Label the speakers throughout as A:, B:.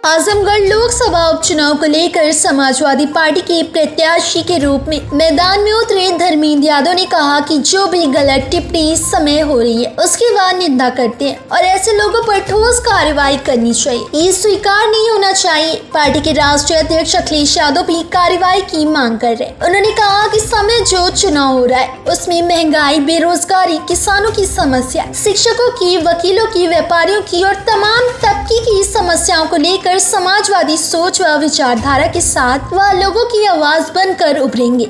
A: आजमगढ़ लोकसभा उपचुनाव को लेकर समाजवादी पार्टी के प्रत्याशी के रूप में मैदान में उतरे धर्मेंद्र यादव ने कहा कि जो भी गलत टिप्पणी इस समय हो रही है उसकी वह निंदा करते हैं और ऐसे लोगों पर ठोस कार्रवाई करनी चाहिए। ये स्वीकार नहीं होना चाहिए। पार्टी के राष्ट्रीय अध्यक्ष अखिलेश यादव भी कार्रवाई की मांग कर रहे हैं। उन्होंने कहा कि समय जो चुनाव हो रहा है उसमें महंगाई, बेरोजगारी, किसानों की समस्या, शिक्षकों की, वकीलों की, व्यापारियों की और तमाम तबके की समस्याओं को लेकर समाजवादी सोच व विचारधारा के साथ वह लोगों की आवाज बनकर उभरेंगे।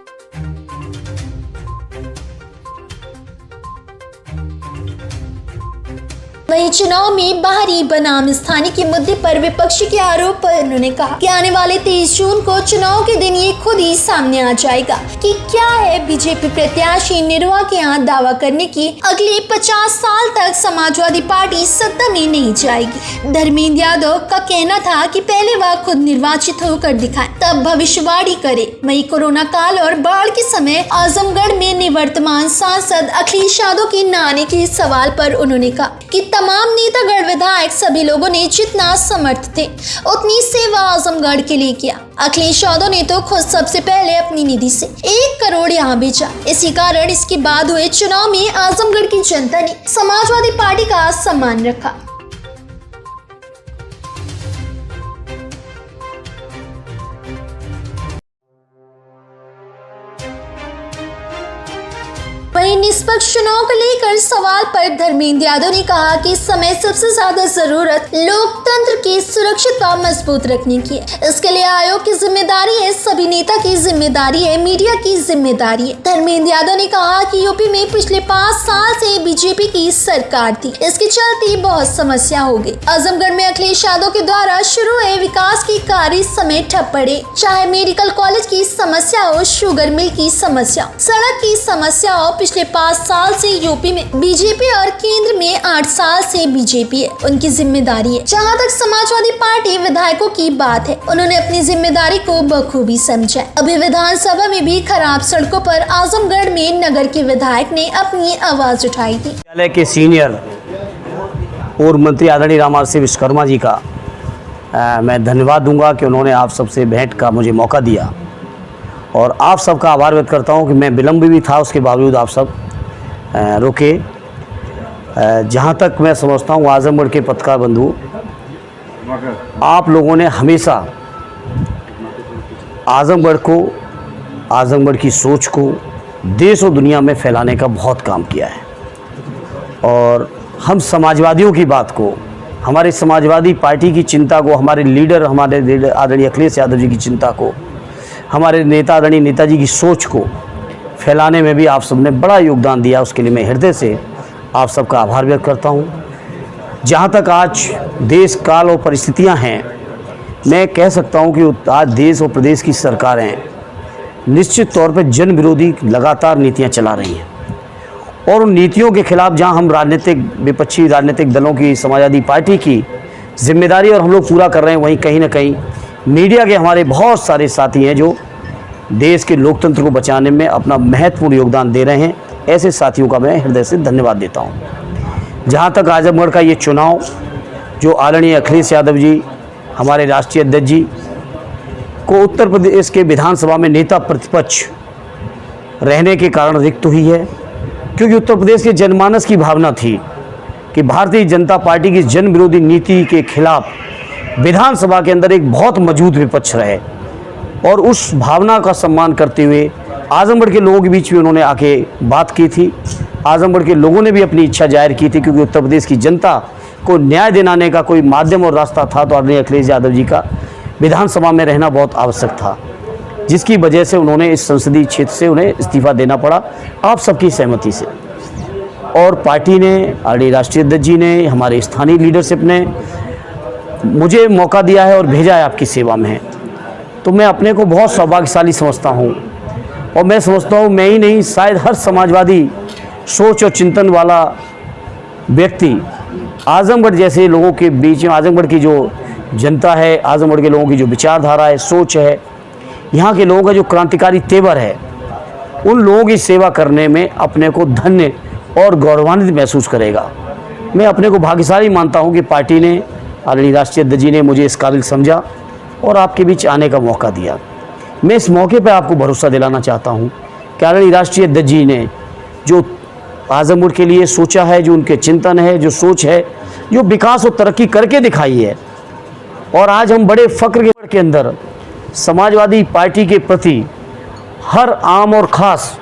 A: वहीं चुनाव में बाहरी बनाम स्थानीय के मुद्दे पर विपक्षी के आरोप पर उन्होंने कहा कि आने वाले 23 जून को चुनाव के दिन ये खुद ही सामने आ जाएगा कि क्या है बीजेपी प्रत्याशी निर्वा के यहाँ दावा करने की अगले 50 साल तक समाजवादी पार्टी सत्ता में नहीं जाएगी। धर्मेंद्र यादव का कहना था कि पहले वह खुद निर्वाचित होकर दिखाएं, तब भविष्यवाणी करे। वहीं कोरोना काल और बाढ़ के समय आजमगढ़ में निवर्तमान सांसद अखिलेश यादव के न आने के सवाल पर उन्होंने कहा कि तमाम नेतागढ़ विधायक सभी लोगों ने जितना समर्थ थे उतनी सेवा आजमगढ़ के लिए किया। अखिलेश यादव ने तो खुद सबसे पहले अपनी निधि से 1 करोड़ यहाँ भेजा। इसी कारण इसके बाद हुए चुनाव में आजमगढ़ की जनता ने समाजवादी पार्टी का सम्मान रखा। वहीं निष्पक्ष चुनाव को लेकर सवाल पर धर्मेंद्र यादव ने कहा कि इस समय सबसे ज्यादा जरूरत लोकतंत्र की सुरक्षित व मजबूत रखने की है। इसके लिए आयोग की जिम्मेदारी है, सभी नेता की जिम्मेदारी है, मीडिया की जिम्मेदारी है। धर्मेंद्र यादव ने कहा कि यूपी में पिछले 5 साल से बीजेपी की सरकार थी, इसके चलते बहुत समस्या हो गई। आजमगढ़ में अखिलेश यादव के द्वारा शुरू हुए विकास के कार्य इस समय ठप पड़े, चाहे मेडिकल कॉलेज की समस्या हो, शुगर मिल की समस्या, सड़क की समस्या हो। पिछले 5 साल से यूपी में बीजेपी और केंद्र में 8 साल से बीजेपी है, उनकी जिम्मेदारी है। जहां तक समाजवादी पार्टी विधायकों की बात है, उन्होंने अपनी जिम्मेदारी को बखूबी समझा। अभी विधानसभा में भी खराब सड़कों पर आजमगढ़ में नगर के विधायक ने अपनी आवाज उठाई थी।
B: विद्यालय के सीनियर पूर्व मंत्री आदरणीय रामआरसी विश्वकर्मा जी का मैं धन्यवाद दूंगा कि उन्होंने आप सबसे भेंट का मुझे मौका दिया और आप सबका आभार व्यक्त करता हूं कि मैं विलम्ब भी था, उसके बावजूद आप सब रुके। जहां तक मैं समझता हूं आजमगढ़ के पत्रकार बंधु, आप लोगों ने हमेशा आजमगढ़ को, आजमगढ़ की सोच को देश और दुनिया में फैलाने का बहुत काम किया है और हम समाजवादियों की बात को, हमारे समाजवादी पार्टी की चिंता को, हमारे लीडर आदरणीय अखिलेश यादव जी की चिंता को, हमारे नेता आदरणीय नेताजी की सोच को फैलाने में भी आप सबने बड़ा योगदान दिया। उसके लिए मैं हृदय से आप सबका आभार व्यक्त करता हूं। जहां तक आज देश काल और परिस्थितियां हैं, मैं कह सकता हूं कि आज देश और प्रदेश की सरकारें निश्चित तौर पर जन विरोधी लगातार नीतियां चला रही हैं और उन नीतियों के खिलाफ जहां हम विपक्षी राजनीतिक दलों की, समाजवादी पार्टी की जिम्मेदारी और हम लोग पूरा कर रहे हैं, वहीं कहीं ना कहीं मीडिया के हमारे बहुत सारे साथी हैं जो देश के लोकतंत्र को बचाने में अपना महत्वपूर्ण योगदान दे रहे हैं। ऐसे साथियों का मैं हृदय से धन्यवाद देता हूं। जहां तक आजमगढ़ का ये चुनाव, जो आदरणीय अखिलेश यादव जी, हमारे राष्ट्रीय अध्यक्ष जी को उत्तर प्रदेश के विधानसभा में नेता प्रतिपक्ष रहने के कारण रिक्त हुई है, क्योंकि उत्तर प्रदेश के जनमानस की भावना थी कि भारतीय जनता पार्टी की जन विरोधी नीति के खिलाफ विधानसभा के अंदर एक बहुत मजबूत विपक्ष रहे और उस भावना का सम्मान करते हुए आजमगढ़ के लोगों के बीच में उन्होंने आके बात की थी। आजमगढ़ के लोगों ने भी अपनी इच्छा जाहिर की थी, क्योंकि उत्तर प्रदेश की जनता को न्याय दिलाने का कोई माध्यम और रास्ता था तो आदरणीय अखिलेश यादव जी का विधानसभा में रहना बहुत आवश्यक था, जिसकी वजह से उन्होंने इस संसदीय क्षेत्र से उन्हें इस्तीफा देना पड़ा आप सबकी सहमति से। और पार्टी ने, आदरणीय राष्ट्रीय अध्यक्ष जी ने, हमारे स्थानीय लीडरशिप ने मुझे मौका दिया है और भेजा है आपकी सेवा में, तो मैं अपने को बहुत सौभाग्यशाली समझता हूँ। और मैं समझता हूँ मैं ही नहीं, शायद हर समाजवादी सोच और चिंतन वाला व्यक्ति आजमगढ़ जैसे लोगों के बीच में, आजमगढ़ की जो जनता है, आजमगढ़ के लोगों की जो विचारधारा है, सोच है, यहाँ के लोगों का जो क्रांतिकारी तेवर है, उन लोगों की सेवा करने में अपने को धन्य और गौरवान्वित महसूस करेगा। मैं अपने को भाग्यशाली मानता हूँ कि पार्टी ने आदरणीय राष्ट्रीय अध्यक्ष जी ने मुझे इस काबिल समझा और आपके बीच आने का मौका दिया। मैं इस मौके पर आपको भरोसा दिलाना चाहता हूँ कि आदरणीय राष्ट्रीय अध्यक्ष जी ने जो आजमगढ़ के लिए सोचा है, जो उनके चिंतन है, जो सोच है, जो विकास और तरक्की करके दिखाई है, और आज हम बड़े फ़ख्र के अंदर समाजवादी पार्टी के प्रति हर आम और ख़ास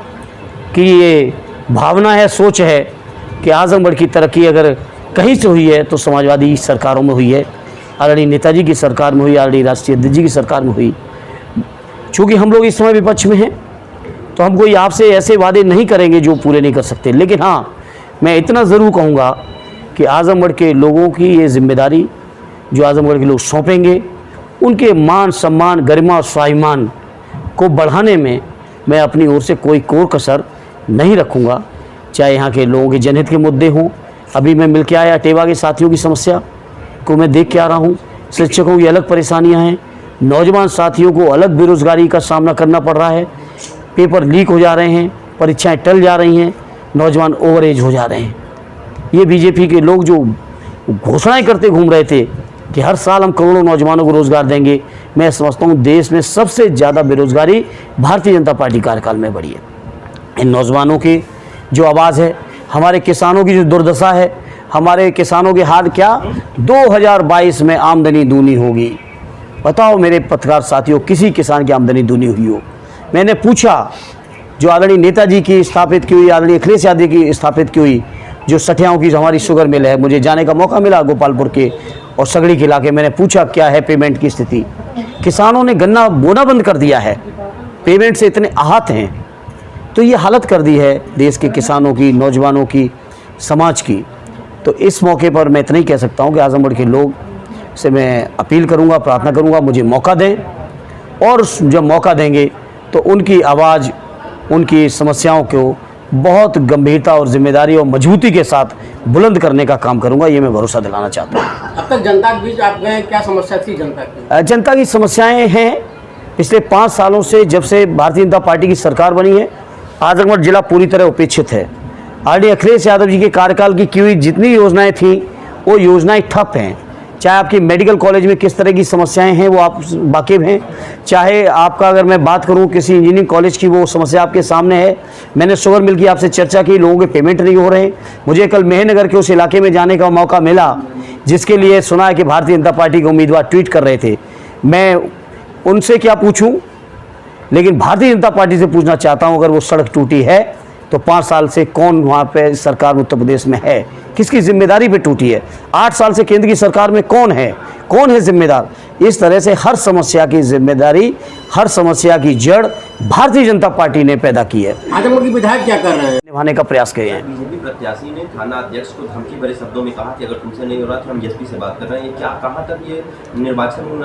B: की ये भावना है, सोच है कि आजमगढ़ की तरक्की अगर कहीं से हुई है तो समाजवादी सरकारों में हुई है, आदरणीय नेताजी की सरकार में हुई, आदरणीय राष्ट्रीय अध्यक्ष जी की सरकार में हुई। चूँकि हम लोग इस समय विपक्ष में हैं तो हम कोई आपसे ऐसे वादे नहीं करेंगे जो पूरे नहीं कर सकते, लेकिन हाँ, मैं इतना ज़रूर कहूँगा कि आजमगढ़ के लोगों की ये जिम्मेदारी जो आजमगढ़ के लोग सौंपेंगे, उनके मान सम्मान, गरिमा और स्वाभिमान को बढ़ाने में मैं अपनी ओर से कोई कोर कसर नहीं रखूँगा। चाहे यहाँ के लोगों के जनहित के मुद्दे हों, अभी मैं मिल के आया टेवा के साथियों की समस्या को मैं देख के आ रहा हूँ, शिक्षकों की अलग परेशानियाँ हैं, नौजवान साथियों को अलग बेरोज़गारी का सामना करना पड़ रहा है, पेपर लीक हो जा रहे हैं, परीक्षाएं टल जा रही हैं, नौजवान ओवर एज हो जा रहे हैं। ये बीजेपी के लोग जो घोषणाएं करते घूम रहे थे कि हर साल हम करोड़ों नौजवानों को रोज़गार देंगे, मैं समझता हूँ देश में सबसे ज़्यादा बेरोज़गारी भारतीय जनता पार्टी कार्यकाल में बढ़ी है। इन नौजवानों की जो आवाज़ है, हमारे किसानों की जो दुर्दशा है, हमारे किसानों के हाल क्या 2022 में आमदनी दूनी होगी। बताओ मेरे पत्रकार साथियों, किसी किसान की आमदनी दूनी हुई हो? मैंने पूछा, जो आदरणीय नेताजी की स्थापित की हुई, आदरणीय अखिलेश यादव की स्थापित की हुई जो सठियाओं की जो हमारी शुगर मिल है, मुझे जाने का मौका मिला गोपालपुर के और सगड़ी के इलाके। मैंने पूछा क्या है पेमेंट की स्थिति। किसानों ने गन्ना बोना बंद कर दिया है, पेमेंट से इतने आहत हैं। तो ये हालत कर दी है देश के किसानों की, नौजवानों की, समाज की। तो इस मौके पर मैं इतना ही कह सकता हूँ कि आजमगढ़ के लोग से मैं अपील करूँगा, प्रार्थना करूँगा, मुझे मौका दें, और जब मौका देंगे तो उनकी आवाज़, उनकी समस्याओं को बहुत गंभीरता और जिम्मेदारी और मजबूती के साथ बुलंद करने का काम करूंगा, ये मैं भरोसा दिलाना चाहता हूँ।
C: अब तक जनता के बीच आप गए, क्या समस्या थी जनता की?
B: जनता की समस्याएं हैं, पिछले 5 सालों से जब से भारतीय जनता पार्टी की सरकार बनी है, आजमगढ़ जिला पूरी तरह उपेक्षित है। आदरणीय अखिलेश यादव जी के कार्यकाल की हुई जितनी योजनाएँ थीं वो योजनाएँ ठप हैं। चाहे आपकी मेडिकल कॉलेज में किस तरह की समस्याएं हैं वो आप वाकिफ़ हैं, चाहे आपका अगर मैं बात करूं किसी इंजीनियरिंग कॉलेज की, वो समस्या आपके सामने है। मैंने शुगर मिल की आपसे चर्चा की, लोगों के पेमेंट नहीं हो रहे। मुझे कल मेहनगर के उस इलाके में जाने का मौका मिला जिसके लिए सुना है कि भारतीय जनता पार्टी के उम्मीदवार ट्वीट कर रहे थे। मैं उनसे क्या पूछूँ, लेकिन भारतीय जनता पार्टी से पूछना चाहता हूँ, अगर वो सड़क टूटी है तो 5 साल से कौन वहाँ पे सरकार उत्तर प्रदेश में है, किसकी जिम्मेदारी पे टूटी है? 8 साल से केंद्र की सरकार में कौन है जिम्मेदार? इस तरह से हर समस्या की जिम्मेदारी, हर समस्या की जड़ भारतीय जनता पार्टी ने पैदा की है।
C: आजमगढ़ के विधायक क्या कर रहे हैं?
B: निभाने का प्रयास किए हैं।
D: बीजेपी प्रत्याशी ने थाना अध्यक्ष को धमकी भरे शब्दों में कहा कि अगर तुमसे नहीं हो रहा तो हम एसपी से बात कर रहे हैं। ये क्या, कहाँ तक ये निर्वाचन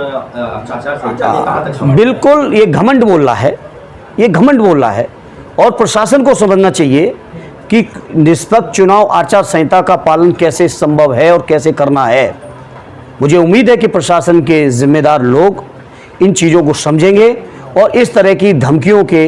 D: आचार संहिता है, कहाँ तक?
B: बिल्कुल ये घमंड बोल रहा है, ये घमंड बोल रहा है, और प्रशासन को समझना चाहिए कि निष्पक्ष चुनाव आचार संहिता का पालन कैसे संभव है और कैसे करना है। मुझे उम्मीद है कि प्रशासन के जिम्मेदार लोग इन चीज़ों को समझेंगे और इस तरह की धमकियों के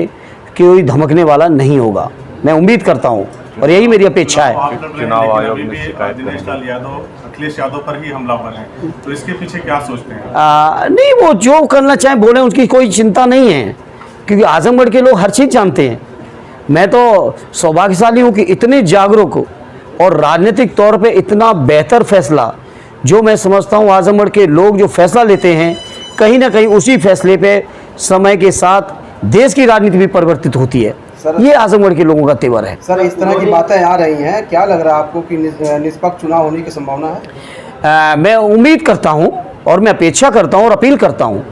B: कोई धमकने वाला नहीं होगा, मैं उम्मीद करता हूं, और यही मेरी अपेक्षा है।
E: चुनाव आयोग में दिनेश लाल यादव, अखिलेश यादव पर ही हमलावर हैं, तो इसके पीछे क्या सोचते हैं?
B: नहीं, वो जो करना चाहें बोलें, उसकी कोई चिंता नहीं है, क्योंकि आजमगढ़ के लोग हर चीज़ जानते हैं। मैं तो सौभाग्यशाली हूँ कि इतने जागरूक और राजनीतिक तौर पे इतना बेहतर फैसला, जो मैं समझता हूँ आजमगढ़ के लोग जो फैसला लेते हैं, कहीं ना कहीं उसी फैसले पे समय के साथ देश की राजनीति भी परिवर्तित होती है। ये आजमगढ़ के लोगों का तेवर है।
F: सर, इस तरह की बातें आ रही हैं, क्या लग रहा है आपको कि निष्पक्ष चुनाव होने की संभावना है?
B: मैं उम्मीद करता हूँ और मैं अपेक्षा करता हूँ और अपील करता हूँ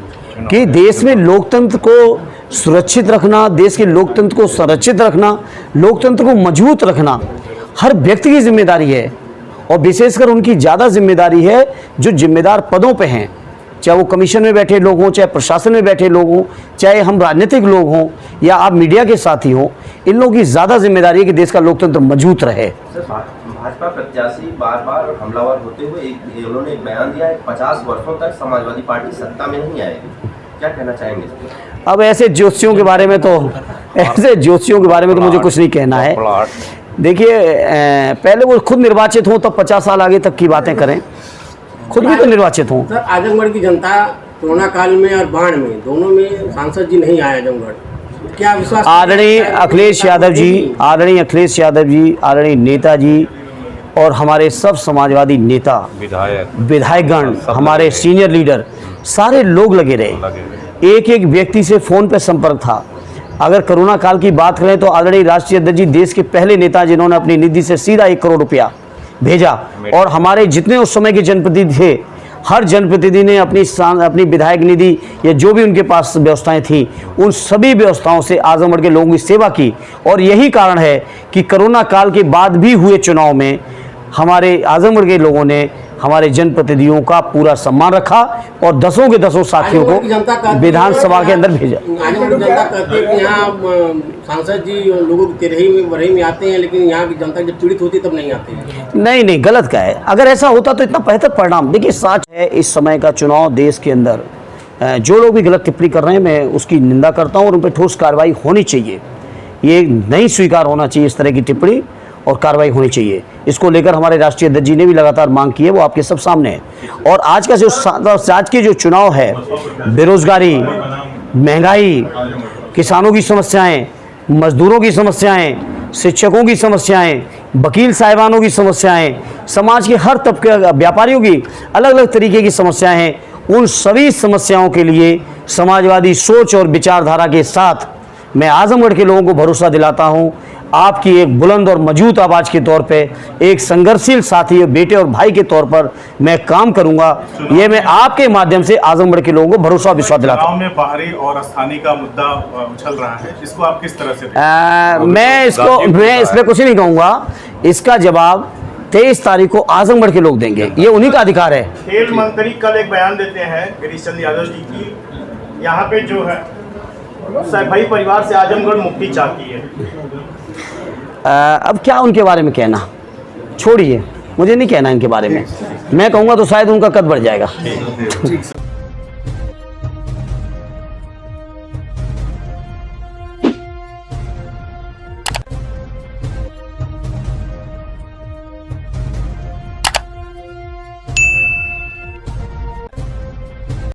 B: कि देश में लोकतंत्र को सुरक्षित रखना, देश के लोकतंत्र को संरक्षित रखना, लोकतंत्र को मजबूत रखना हर व्यक्ति की जिम्मेदारी है, और विशेषकर उनकी ज़्यादा जिम्मेदारी है जो जिम्मेदार पदों पे हैं, चाहे वो कमीशन में बैठे लोग हों, चाहे प्रशासन में बैठे लोग हों, चाहे हम राजनीतिक लोग हों या आप मीडिया के साथी हों। इन लोगों की ज़्यादा जिम्मेदारी है कि देश का लोकतंत्र मजबूत रहे।
D: भाजपा प्रत्याशी बार बार हमलावर होते हुए उन्होंने एक बयान दिया है 50 वर्षों तक समाजवादी पार्टी सत्ता में नहीं आएगी, क्या कहना चाहेंगे?
B: अब ऐसे ज्योतिषियों के बारे में तो मुझे कुछ नहीं कहना है। देखिए, पहले वो खुद निर्वाचित हों तब 50 साल आगे तक की बातें करें। खुद भी तो निर्वाचित हूँ।
C: सर आजमगढ़ की जनता कोरोना काल में और बाढ़ में दोनों में सांसद जी नहीं आए आजमगढ़, क्या विश्वास?
B: आदरणीय अखिलेश यादव जी, आदरणीय अखिलेश यादव जी, आदरणीय नेताजी और हमारे सब समाजवादी नेता, विधायकगण, हमारे सीनियर लीडर, सारे लोग लगे रहे। एक एक व्यक्ति से फ़ोन पे संपर्क था। अगर कोरोना काल की बात करें तो आदरणीय राष्ट्रीय अध्यक्ष जी देश के पहले नेता जिन्होंने अपनी निधि से सीधा 1 करोड़ रुपया भेजा, और हमारे जितने उस समय के जनप्रतिनिधि थे, हर जनप्रतिनिधि ने अपनी विधायक निधि या जो भी उनके पास व्यवस्थाएं थी, उन सभी व्यवस्थाओं से आजमगढ़ के लोगों की सेवा की। और यही कारण है कि कोरोना काल के बाद भी हुए चुनाव में हमारे आजमगढ़ के लोगों ने हमारे जनप्रतिनिधियों का पूरा सम्मान रखा और दसों के दसों साथियों को विधानसभा के अंदर भेजा।
C: आजमगढ़ की जनता कहती है कि यहाँ सांसद जी लोगों की तेरही में बरही में आते हैं, लेकिन यहाँ की जनता जब पीड़ित होती है तब नहीं आती है।
B: नहीं, गलत का है। अगर ऐसा होता तो इतना बेहतर परिणाम। देखिए, सच है इस समय का चुनाव देश के अंदर जो लोग भी गलत टिप्पणी कर रहे हैं, मैं उसकी निंदा करता हूँ और उन पर ठोस कार्रवाई होनी चाहिए। ये नहीं स्वीकार होना चाहिए इस तरह की टिप्पणी, और कार्रवाई होनी चाहिए। इसको लेकर हमारे राष्ट्रीय अध्यक्ष जी ने भी लगातार मांग की है, वो आपके सब सामने है। और आज का जो आज के जो चुनाव है, बेरोजगारी, महंगाई, किसानों की समस्याएं, मजदूरों की समस्याएं, शिक्षकों की समस्याएं, वकील साहिबानों की समस्याएं, समाज के हर तबके व्यापारियों की अलग अलग तरीके की समस्याएं हैं। उन सभी समस्याओं के लिए समाजवादी सोच और विचारधारा के साथ मैं आजमगढ़ के लोगों को भरोसा दिलाता हूं, आपकी एक बुलंद और मजबूत आवाज़ के तौर पे, एक संघर्षशील साथी और बेटे और भाई के तौर पर मैं काम करूंगा। ये मैं आपके माध्यम से आजमगढ़ के लोगों को भरोसा विश्वास दिलाता हूं।
E: में बाहरी और स्थानीय का मुद्दा उछल रहा है, इसको आप किस तरह से
B: मैं इसमें कुछ नहीं कहूँगा। इसका जवाब 23 तारीख को आजमगढ़ के लोग देंगे, ये उन्हीं का अधिकार है।
G: खेल मंत्री कल एक बयान देते हैं गिरीश चंद्र यादव जी की, यहाँ पे जो है भाई परिवार से आजमगढ़ मुक्ति चाहती है।
B: अब क्या उनके बारे में कहना, छोड़िए, मुझे नहीं कहना इनके बारे में। मैं कहूँगा तो शायद उनका कद बढ़ जाएगा।